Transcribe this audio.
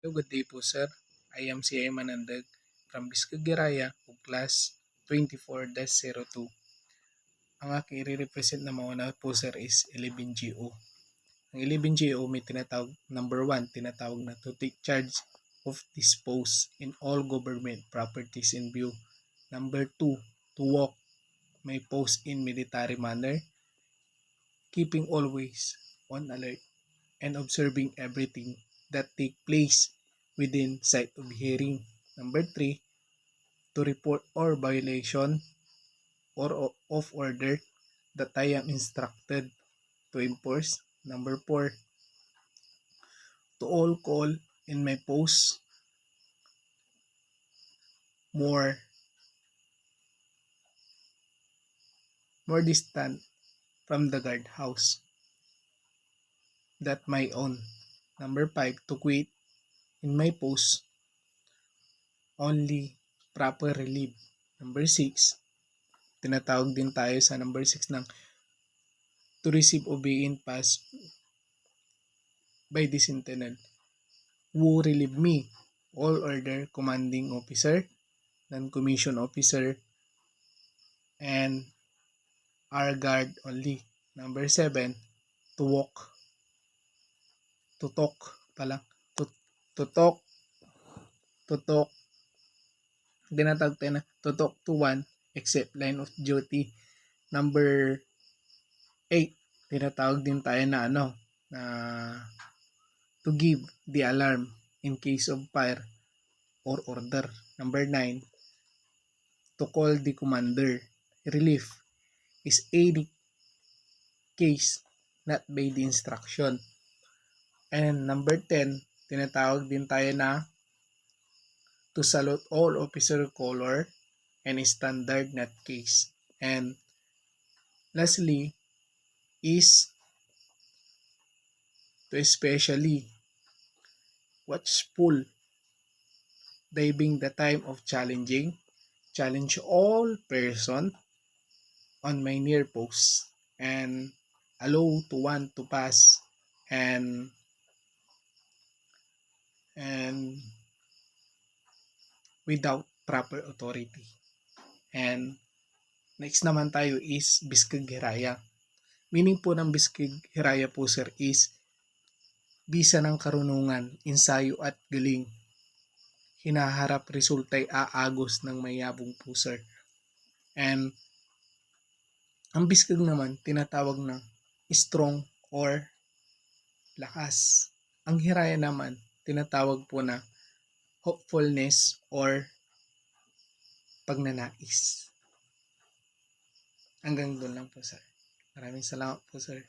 Hello, good day po sir. I am si Eman Andag from Biskagiraya of class 24-02. Ang aking i-represent na mauna po sir is 11GO. Ang 11GO may tinatawag, number 1, tinatawag na to take charge of dispose in all government properties in view. Number 2, to walk may post in military manner, keeping always on alert and observing everything that take place within sight of hearing. Number 3, to report or violation or of order that I am instructed to enforce. Number 4, to all call in my post more distant from the guardhouse that my own. Number 5, to quit in my post only proper relief. Number 6, tinatawag din tayo sa number 6 ng to receive obeying pass by this intended who relieve me, all order commanding officer, non-commissioned officer, and our guard only. Number 7, to walk, to talk pala, to talk, tinatawag tayo na to talk to one except line of duty. Number 8, tinatawag din tayo na to give the alarm in case of fire or order. Number 9, to call the commander. Relief is any case not by the instruction. And number 10, tinatawag din tayo na to salute all officer color and standard not case. And lastly is to especially watchful diving the time of challenge all person on my near post and allow to one to pass and without proper authority. And next naman tayo is Biskagiraya. Meaning po ng Biskagiraya po sir is bisa ng karunungan, ensayo at galing. Hinaharap resulta'y aagos ng mayabong po sir. And ang Biskag naman tinatawag na strong or lakas. Ang Hiraya naman tinatawag po na hopefulness or pagnanais. Hanggang doon lang po sir. Maraming salamat po sir.